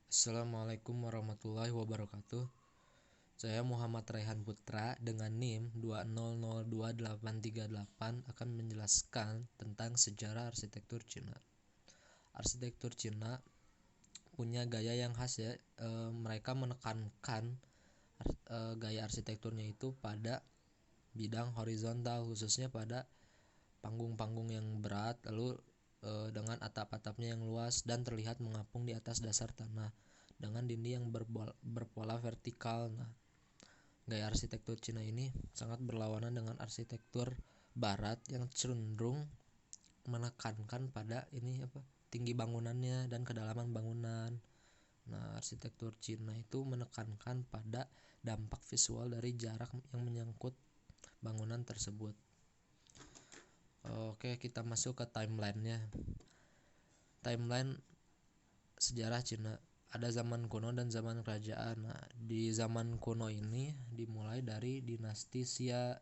Assalamualaikum warahmatullahi wabarakatuh. Saya Muhammad Raihan Putra dengan NIM 2002838 akan menjelaskan tentang sejarah arsitektur Cina. Arsitektur Cina punya gaya yang khas ya. Mereka menekankan gaya arsitekturnya itu pada bidang horizontal, khususnya pada panggung-panggung yang berat, lalu dengan atap-atapnya yang luas dan terlihat mengapung di atas dasar tanah dengan dinding yang berpola vertikal. Nah, gaya arsitektur Cina ini sangat berlawanan dengan arsitektur Barat yang cenderung menekankan pada tinggi bangunannya dan kedalaman bangunan. Nah, arsitektur Cina itu menekankan pada dampak visual dari jarak yang menyangkut bangunan tersebut. Oke, kita masuk ke timelinenya. Timeline sejarah Cina ada zaman kuno dan zaman kerajaan. Nah, di zaman kuno ini dimulai dari dinasti Xia.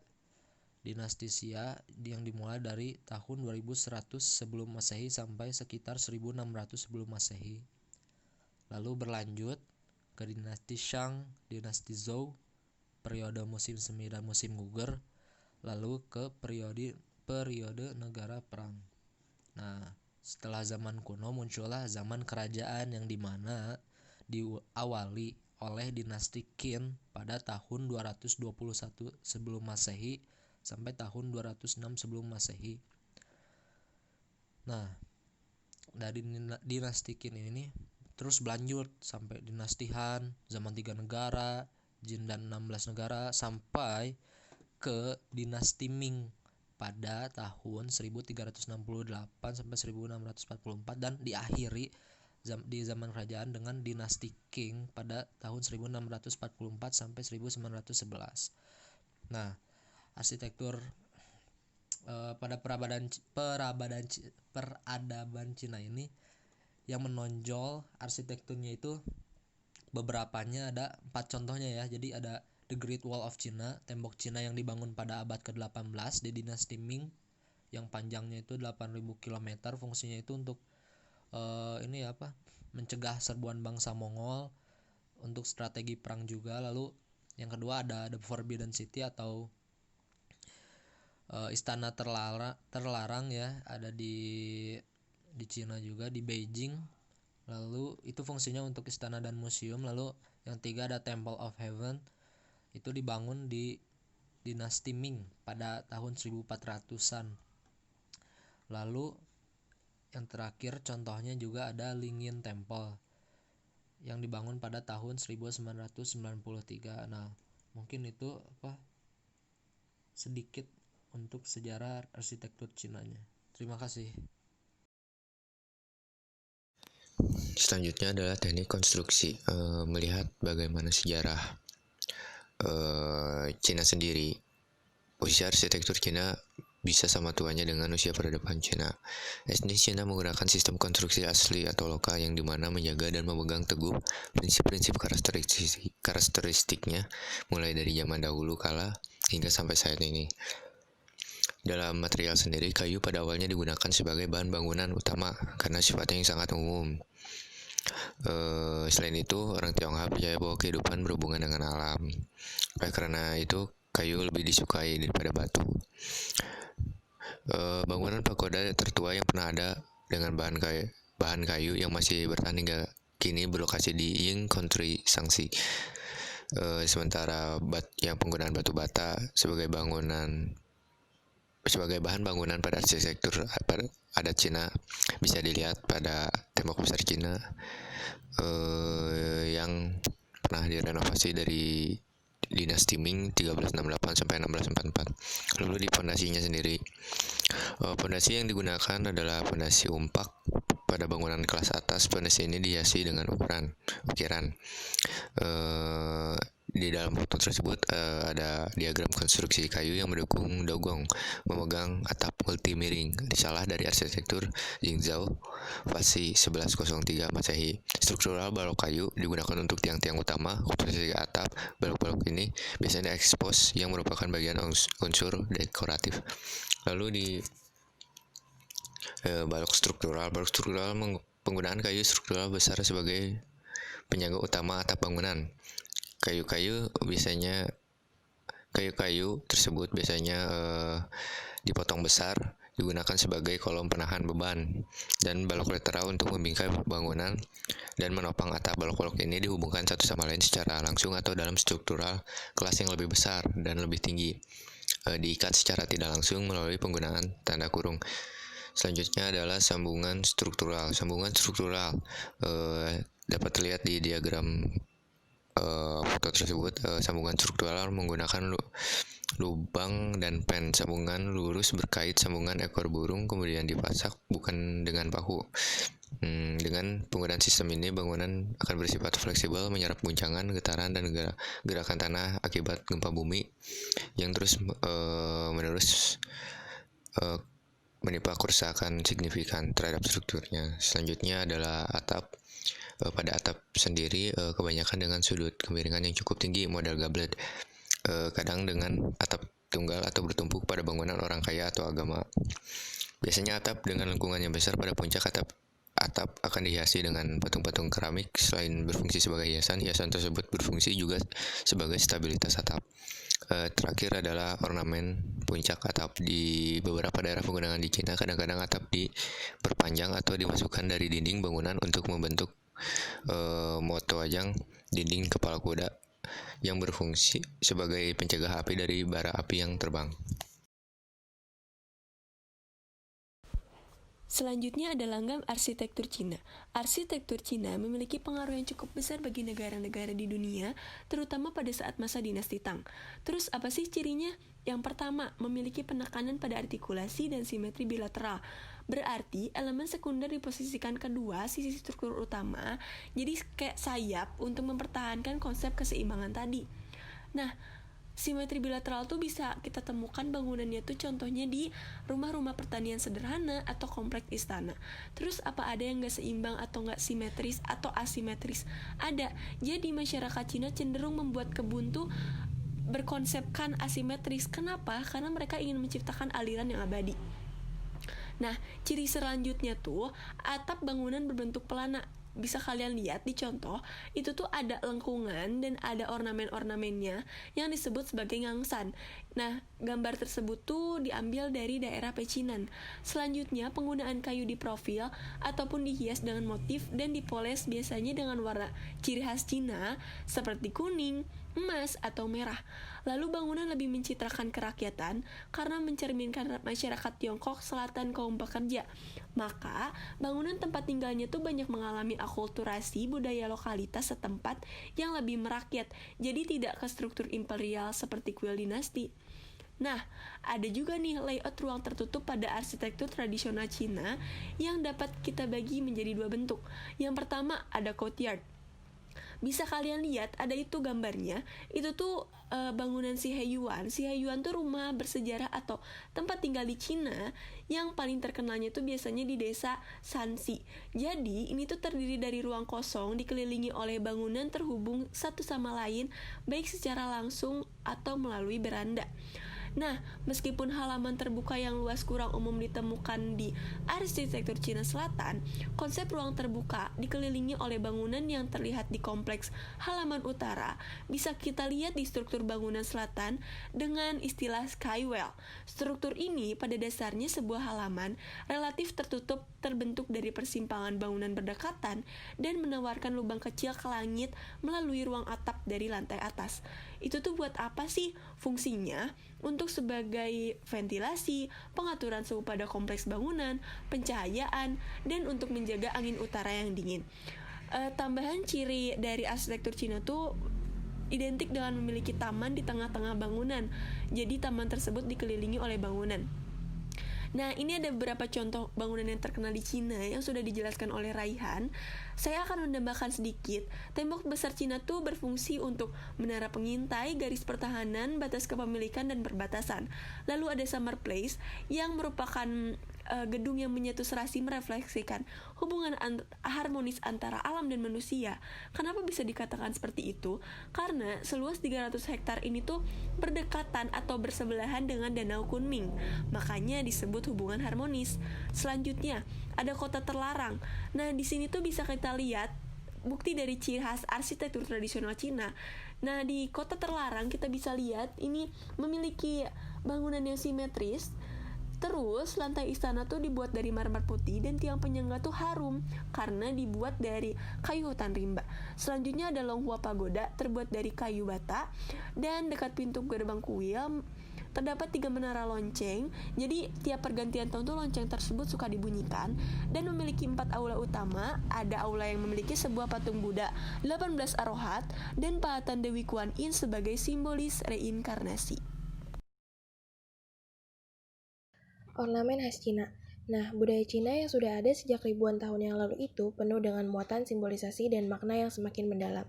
Dinasti Xia yang dimulai dari tahun 2100 sebelum Masehi sampai sekitar 1600 sebelum Masehi. Lalu berlanjut ke dinasti Shang, dinasti Zhou, periode musim semi dan musim gugur, lalu ke periode negara perang. Nah, setelah zaman kuno muncullah zaman kerajaan yang dimana diawali oleh dinasti Qin pada tahun 221 sebelum Masehi sampai tahun 206 sebelum Masehi. Nah, dari dinasti Qin ini terus berlanjut sampai dinasti Han, zaman 3 negara, Jin dan 16 negara sampai ke dinasti Ming pada tahun 1368 sampai 1644 dan diakhiri di zaman kerajaan dengan dinasti Qing pada tahun 1644 sampai 1911. Nah, arsitektur pada peradaban Cina ini yang menonjol arsitekturnya itu beberapanya ada 4 contohnya ya. Jadi ada The Great Wall of China, tembok Cina yang dibangun pada abad ke-18 di dinasti Ming yang panjangnya itu 8.000 km. Fungsinya itu untuk mencegah serbuan bangsa Mongol, untuk strategi perang juga. Lalu yang kedua ada The Forbidden City atau istana terlarang ya, ada di Cina juga, di Beijing. Lalu itu fungsinya untuk istana dan museum. Lalu yang tiga ada Temple of Heaven, itu dibangun di dinasti Ming pada tahun 1400-an. Lalu yang terakhir contohnya juga ada Lingyin Temple yang dibangun pada tahun 1993. Nah, mungkin itu sedikit untuk sejarah arsitektur Cina-nya. Terima kasih. Selanjutnya adalah teknik konstruksi. Melihat bagaimana sejarah Cina sendiri. Posisi arsitektur Cina bisa sama tuanya dengan usia peradaban Cina. Etnis Cina menggunakan sistem konstruksi asli atau lokal yang dimana menjaga dan memegang teguh prinsip-prinsip karakteristiknya mulai dari zaman dahulu kala hingga sampai saat ini. Dalam material sendiri, kayu pada awalnya digunakan sebagai bahan bangunan utama karena sifatnya yang sangat umum. Selain itu, orang Tionghoa percaya bahwa kehidupan berhubungan dengan alam. Karena itu, kayu lebih disukai daripada batu. Bangunan pagoda tertua yang pernah ada dengan bahan kayu yang masih bertahan hingga kini berlokasi di Ying Country, Shaanxi. Sementara yang penggunaan batu bata sebagai bahan bangunan pada arsitektur adat Cina bisa dilihat pada tembok besar Cina yang pernah direnovasi dari dinasti Ming 1368 sampai 1644. Lalu di fondasinya sendiri, fondasi yang digunakan adalah fondasi umpak. Pada bangunan kelas atas, fondasi ini dihiasi dengan ukiran. Di dalam foto tersebut ada diagram konstruksi kayu yang mendukung dogong memegang atap multi miring, disalah dari arsitektur Jingzhou Fasi 1103 Masehi. Struktural balok kayu digunakan untuk tiang-tiang utama. Komposisi atap balok-balok ini biasanya ekspos yang merupakan bagian unsur dekoratif. Lalu di balok struktural penggunaan kayu struktural besar sebagai penyangga utama atap bangunan. Kayu-kayu tersebut biasanya dipotong besar, digunakan sebagai kolom penahan beban dan balok lateral untuk membingkai bangunan dan menopang atap. Balok-balok ini dihubungkan satu sama lain secara langsung atau dalam struktural kelas yang lebih besar dan lebih tinggi, diikat secara tidak langsung melalui penggunaan tanda kurung. Selanjutnya adalah sambungan struktural. Sambungan struktural dapat terlihat di diagram foto tersebut. Sambungan struktural menggunakan lubang dan pen. Sambungan lurus berkait sambungan ekor burung kemudian dipasak bukan dengan paku. Dengan penggunaan sistem ini, bangunan akan bersifat fleksibel, menyerap guncangan, getaran, dan gerakan tanah akibat gempa bumi yang terus menerus menimpa kerusakan signifikan terhadap strukturnya. Selanjutnya adalah atap. Pada atap sendiri kebanyakan dengan sudut kemiringan yang cukup tinggi, model gablet, kadang dengan atap tunggal atau bertumpuk pada bangunan orang kaya atau agama. Biasanya atap dengan lengkungan yang besar pada puncak atap akan dihiasi dengan patung-patung keramik. Selain berfungsi sebagai hiasan tersebut berfungsi juga sebagai stabilitas atap. Terakhir adalah ornamen puncak atap. Di beberapa daerah pegunungan di Cina, kadang-kadang atap diperpanjang atau dimasukkan dari dinding bangunan untuk membentuk motoajang dinding kepala kuda yang berfungsi sebagai pencegah api dari bara api yang terbang. Selanjutnya ada langgam arsitektur Cina. Arsitektur Cina memiliki pengaruh yang cukup besar bagi negara-negara di dunia, terutama pada saat masa dinasti Tang. Terus apa sih cirinya? Yang pertama, memiliki penekanan pada artikulasi dan simetri bilateral. Berarti elemen sekunder diposisikan kedua sisi struktur utama, jadi kayak sayap untuk mempertahankan konsep keseimbangan tadi. Nah, simetri bilateral tuh bisa kita temukan bangunannya tuh contohnya di rumah-rumah pertanian sederhana atau kompleks istana. Terus apa ada yang gak seimbang atau gak simetris atau asimetris? Ada. Jadi masyarakat Cina cenderung membuat kebun tuh berkonsepkan asimetris. Kenapa? Karena mereka ingin menciptakan aliran yang abadi. Nah, ciri selanjutnya tuh atap bangunan berbentuk pelana. Bisa kalian lihat di contoh, itu tuh ada lengkungan dan ada ornamen-ornamennya yang disebut sebagai ngangsan. Nah, gambar tersebut tuh diambil dari daerah pecinan. Selanjutnya, penggunaan kayu di profil ataupun dihias dengan motif dan dipoles biasanya dengan warna ciri khas Cina seperti kuning, emas, atau merah. Lalu bangunan lebih mencitrakan kerakyatan karena mencerminkan masyarakat Tiongkok Selatan kaum pekerja. Maka, bangunan tempat tinggalnya tuh banyak mengalami akulturasi budaya lokalitas setempat yang lebih merakyat, jadi tidak ke struktur imperial seperti kuil dinasti. Nah, ada juga nih layout ruang tertutup pada arsitektur tradisional Cina yang dapat kita bagi menjadi dua bentuk. Yang pertama ada courtyard. Bisa kalian lihat ada itu gambarnya. Itu tuh bangunan Si Heiyuan. Si Heiyuan tuh rumah bersejarah atau tempat tinggal di Cina yang paling terkenalnya tuh biasanya di desa Shanxi. Jadi ini tuh terdiri dari ruang kosong dikelilingi oleh bangunan terhubung satu sama lain baik secara langsung atau melalui beranda. Nah, meskipun halaman terbuka yang luas kurang umum ditemukan di arsitektur Cina Selatan, konsep ruang terbuka dikelilingi oleh bangunan yang terlihat di kompleks halaman utara bisa kita lihat di struktur bangunan selatan dengan istilah skywell. Struktur ini pada dasarnya sebuah halaman relatif tertutup terbentuk dari persimpangan bangunan berdekatan dan menawarkan lubang kecil ke langit melalui ruang atap dari lantai atas. Itu tuh buat apa sih? Fungsinya untuk sebagai ventilasi, pengaturan suhu pada kompleks bangunan, pencahayaan, dan untuk menjaga angin utara yang dingin. Tambahan ciri dari arsitektur Cina tuh identik dengan memiliki taman di tengah-tengah bangunan. Jadi taman tersebut dikelilingi oleh bangunan. Nah, ini ada beberapa contoh bangunan yang terkenal di Cina yang sudah dijelaskan oleh Raihan. Saya akan menambahkan sedikit. Tembok besar Cina tuh berfungsi untuk menara pengintai, garis pertahanan, batas kepemilikan, dan perbatasan. Lalu ada Summer Place yang merupakan gedung yang menyatu serasi merefleksikan hubungan harmonis antara alam dan manusia. Kenapa bisa dikatakan seperti itu? Karena seluas 300 hektar ini tuh berdekatan atau bersebelahan dengan Danau Kunming. Makanya disebut hubungan harmonis. Selanjutnya, ada kota terlarang. Nah, di sini tuh bisa kita lihat bukti dari ciri khas arsitektur tradisional Cina. Nah, di kota terlarang kita bisa lihat ini memiliki bangunan yang simetris. Terus lantai istana tuh dibuat dari marmer putih dan tiang penyangga tuh harum karena dibuat dari kayu hutan rimba. Selanjutnya ada Longhua Pagoda terbuat dari kayu bata, dan dekat pintu gerbang kuil terdapat 3 menara lonceng. Jadi tiap pergantian tahun tuh lonceng tersebut suka dibunyikan, dan memiliki 4 aula utama. Ada aula yang memiliki sebuah patung Buddha, 18 arohat, dan pahatan Dewi Kuan Yin sebagai simbolis reinkarnasi. Ornamen khas Cina. Nah, budaya Cina yang sudah ada sejak ribuan tahun yang lalu itu penuh dengan muatan simbolisasi dan makna yang semakin mendalam.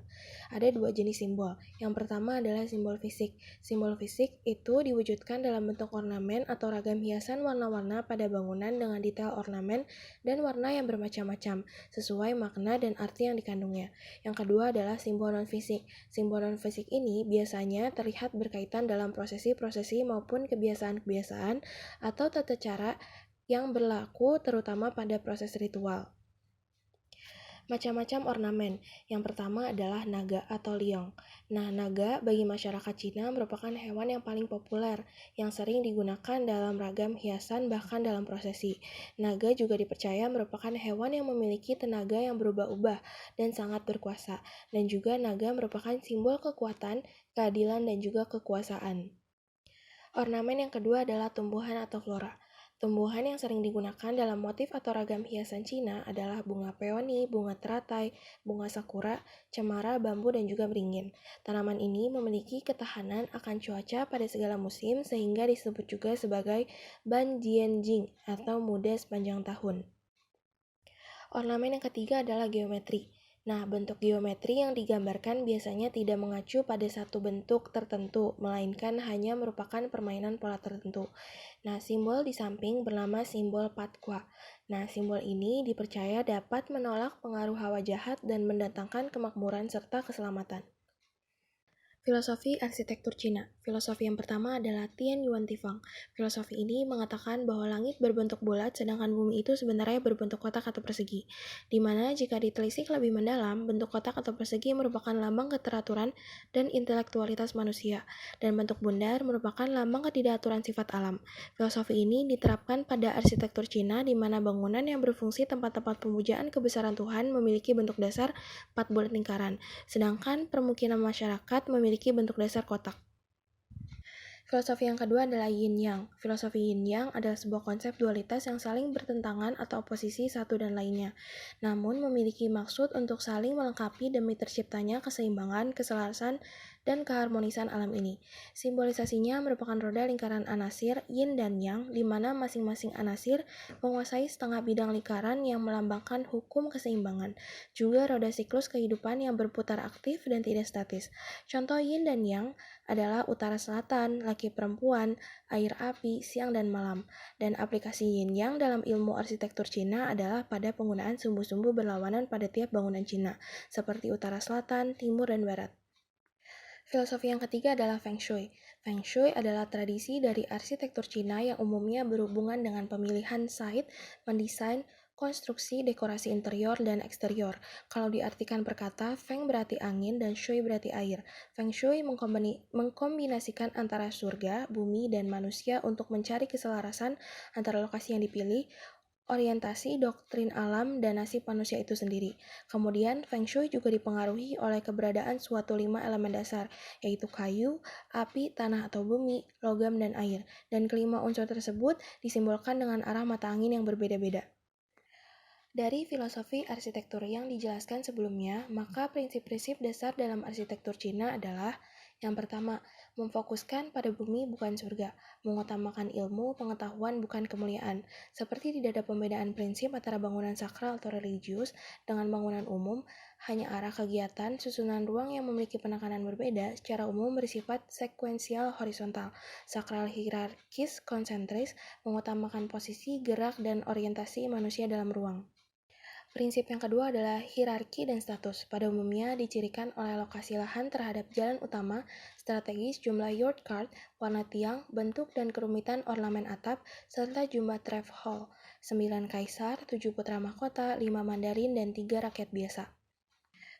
Ada 2 jenis simbol. Yang pertama adalah simbol fisik. Simbol fisik itu diwujudkan dalam bentuk ornamen atau ragam hiasan warna-warna pada bangunan dengan detail ornamen dan warna yang bermacam-macam, sesuai makna dan arti yang dikandungnya. Yang kedua adalah simbol non-fisik. Simbol non-fisik ini biasanya terlihat berkaitan dalam prosesi-prosesi maupun kebiasaan-kebiasaan atau tata cara yang berlaku terutama pada proses ritual. Macam-macam ornamen. Yang pertama adalah naga atau liong. Nah, naga bagi masyarakat Cina merupakan hewan yang paling populer, yang sering digunakan dalam ragam hiasan bahkan dalam prosesi. Naga juga dipercaya merupakan hewan yang memiliki tenaga yang berubah-ubah dan sangat berkuasa. Dan juga naga merupakan simbol kekuatan, keadilan, dan juga kekuasaan. Ornamen yang kedua adalah tumbuhan atau flora. Tumbuhan yang sering digunakan dalam motif atau ragam hiasan Cina adalah bunga peoni, bunga teratai, bunga sakura, cemara, bambu, dan juga beringin. Tanaman ini memiliki ketahanan akan cuaca pada segala musim sehingga disebut juga sebagai Ban Jian Jing atau muda sepanjang tahun. Ornamen yang ketiga adalah geometri. Nah, bentuk geometri yang digambarkan biasanya tidak mengacu pada satu bentuk tertentu, melainkan hanya merupakan permainan pola tertentu. Nah, simbol di samping bernama simbol Patqua. Nah, simbol ini dipercaya dapat menolak pengaruh hawa jahat dan mendatangkan kemakmuran serta keselamatan. Filosofi arsitektur Cina. Filosofi yang pertama adalah Tian Yuan Tifang. Filosofi ini mengatakan bahwa langit berbentuk bulat sedangkan bumi itu sebenarnya berbentuk kotak atau persegi. Di mana jika ditelisik lebih mendalam, bentuk kotak atau persegi merupakan lambang keteraturan dan intelektualitas manusia, dan bentuk bundar merupakan lambang ketidakaturan sifat alam. Filosofi ini diterapkan pada arsitektur Cina di mana bangunan yang berfungsi tempat-tempat pemujaan kebesaran Tuhan memiliki bentuk dasar 4 bulat lingkaran, sedangkan permukiman masyarakat memiliki bentuk dasar kotak. Filosofi yang kedua adalah Yin Yang. Filosofi Yin Yang adalah sebuah konsep dualitas yang saling bertentangan atau oposisi satu dan lainnya, namun memiliki maksud untuk saling melengkapi demi terciptanya keseimbangan, keselarasan, dan keharmonisan alam ini. Simbolisasinya merupakan roda lingkaran anasir, Yin dan Yang, di mana masing-masing anasir menguasai setengah bidang lingkaran yang melambangkan hukum keseimbangan, juga roda siklus kehidupan yang berputar aktif dan tidak statis. Contoh Yin dan Yang adalah utara-selatan, laki-perempuan, air-api, siang dan malam. Dan aplikasi Yin Yang dalam ilmu arsitektur Cina adalah pada penggunaan sumbu-sumbu berlawanan pada tiap bangunan Cina, seperti utara-selatan, timur, dan barat. Filosofi yang ketiga adalah Feng Shui. Feng Shui adalah tradisi dari arsitektur Cina yang umumnya berhubungan dengan pemilihan site, mendesain, konstruksi, dekorasi interior, dan eksterior. Kalau diartikan per kata, Feng berarti angin dan Shui berarti air. Feng Shui mengkombinasikan antara surga, bumi, dan manusia untuk mencari keselarasan antara lokasi yang dipilih, orientasi doktrin alam, dan nasib manusia itu sendiri. Kemudian, Feng Shui juga dipengaruhi oleh keberadaan suatu 5 elemen dasar, yaitu kayu, api, tanah atau bumi, logam, dan air. Dan kelima unsur tersebut disimbolkan dengan arah mata angin yang berbeda-beda. Dari filosofi arsitektur yang dijelaskan sebelumnya, maka prinsip-prinsip dasar dalam arsitektur Cina adalah: yang pertama, memfokuskan pada bumi bukan surga, mengutamakan ilmu, pengetahuan bukan kemuliaan. Seperti tidak ada pembedaan prinsip antara bangunan sakral atau religius dengan bangunan umum, hanya arah kegiatan, susunan ruang yang memiliki penekanan berbeda, secara umum bersifat sekuensial horizontal, sakral hierarkis konsentris, mengutamakan posisi, gerak, dan orientasi manusia dalam ruang. Prinsip yang kedua adalah hierarki dan status. Pada umumnya dicirikan oleh lokasi lahan terhadap jalan utama, strategis, jumlah yard card, warna tiang, bentuk dan kerumitan ornamen atap, serta jumlah treff hall, 9 kaisar, 7 putra mahkota, 5 mandarin, dan 3 rakyat biasa.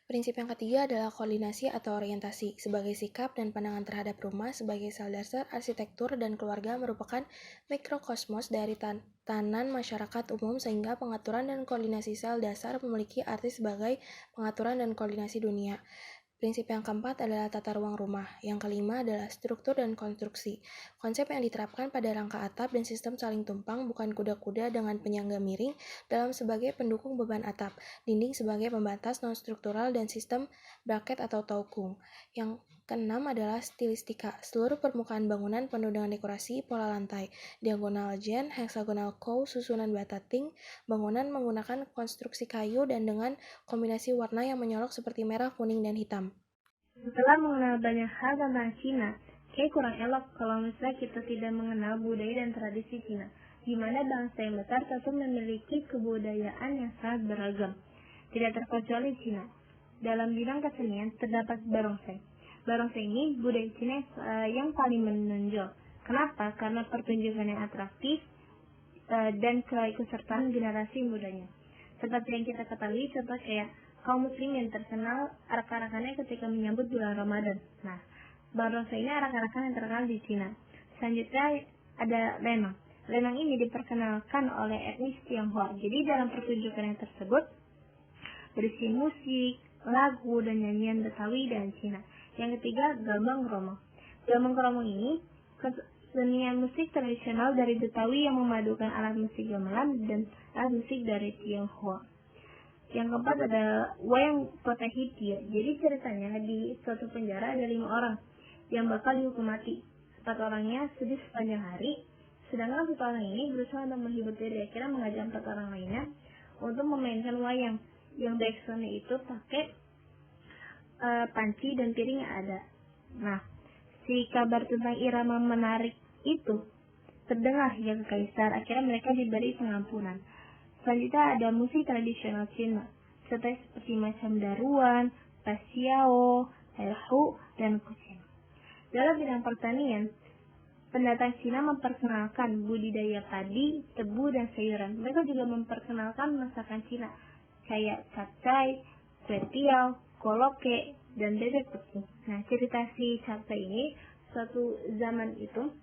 Prinsip yang ketiga adalah koordinasi atau orientasi. Sebagai sikap dan pandangan terhadap rumah sebagai sel dasar arsitektur dan keluarga merupakan mikrokosmos dari tatanan masyarakat umum sehingga pengaturan dan koordinasi sel dasar memiliki arti sebagai pengaturan dan koordinasi dunia. Prinsip yang keempat adalah tata ruang rumah. Yang kelima adalah struktur dan konstruksi. Konsep yang diterapkan pada rangka atap dan sistem saling tumpang, bukan kuda-kuda dengan penyangga miring dalam sebagai pendukung beban atap, dinding sebagai pembatas non-struktural, dan sistem bracket atau taukung. Yang keenam adalah stilistika. Seluruh permukaan bangunan penuh dengan dekorasi, pola lantai, diagonal jen, heksagonal kow, susunan bata ting, bangunan menggunakan konstruksi kayu dan dengan kombinasi warna yang menyolok seperti merah, kuning, dan hitam. Setelah mengenal banyak hal tentang Cina, kayak kurang elok kalau misalnya kita tidak mengenal budaya dan tradisi Cina, di mana bangsa yang besar tentu memiliki kebudayaan yang sangat beragam. Tidak terkecuali Cina. Dalam bidang kesenian terdapat barongsai. Barongsai ini budaya Cina yang paling menonjol. Kenapa? Karena pertunjukan yang atraktif dan keikutsertaan generasi mudanya. Seperti yang kita ketahui, contoh kayak kaum muslim yang terkenal arak-arakannya ketika menyambut bulan Ramadan. Nah, barongsai ini arak-arakan yang terkenal di Cina. Selanjutnya ada lenong. Lenong ini diperkenalkan oleh etnis Tionghoa. Jadi dalam pertunjukan yang tersebut berisi musik, lagu, dan nyanyian Betawi dan Cina. Yang ketiga, gambang kromong. Gambang kromong ini kesenian musik tradisional dari Betawi yang memadukan alat musik gamelan dan alat musik dari Tionghoa. Yang keempat ada wayang Potahiti. Jadi ceritanya di suatu penjara ada 5 orang yang bakal dihukum mati. 4 orangnya sedih sepanjang hari, sedangkan 1 orang ini berusaha untuk menghibur diri. Akhirnya mengajak 4 orang lainnya untuk memainkan wayang yang backsoundnya itu pakai panci dan piring yang ada. Nah, si kabar tentang irama menarik itu terdengar hingga ke kaisar. Akhirnya mereka diberi pengampunan. Selanjutnya ada musik tradisional Cina, seperti macam daruan, pasiao, erhu, dan kucing. Dalam bidang pertanian, pendatang Cina memperkenalkan budidaya padi, tebu, dan sayuran. Mereka juga memperkenalkan masakan Cina, kayak capcay, kue tiaw, koloke, dan bebek putih. Nah, cerita si capcay ini, suatu zaman itu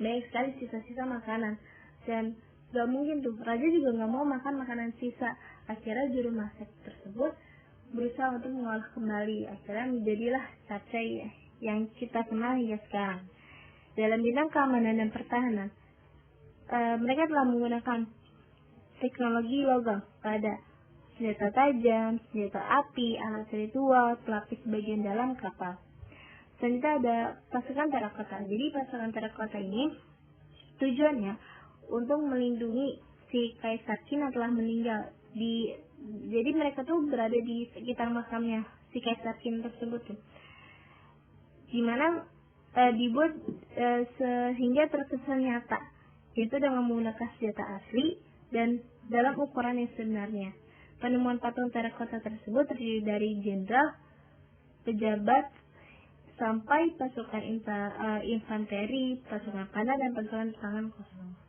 banyak sekali sisa-sisa makanan, dan gak mungkin tuh, raja juga gak mau makan makanan sisa. Akhirnya juru masak tersebut berusaha untuk mengolah kembali. Akhirnya menjadilah capcay yang kita kenal hingga sekarang. Dalam bidang keamanan dan pertahanan, mereka telah menggunakan teknologi logam pada senjata tajam, senjata api, alat ritual, pelapis bagian dalam kapal. Selanjutnya ada pasukan terakota. Jadi pasukan terakota ini tujuannya untuk melindungi si Kaisar Qin telah meninggal. Jadi mereka tuh berada di sekitar makamnya si Kaisar Qin tersebut tuh. Dimana dibuat sehingga terkesan nyata, yaitu dengan menggunakan senjata asli dan dalam ukuran yang sebenarnya. Penemuan patung terakota tersebut terdiri dari jenderal, pejabat, sampai pasukan infanteri, pasukan panah, dan pasukan serangan kosong.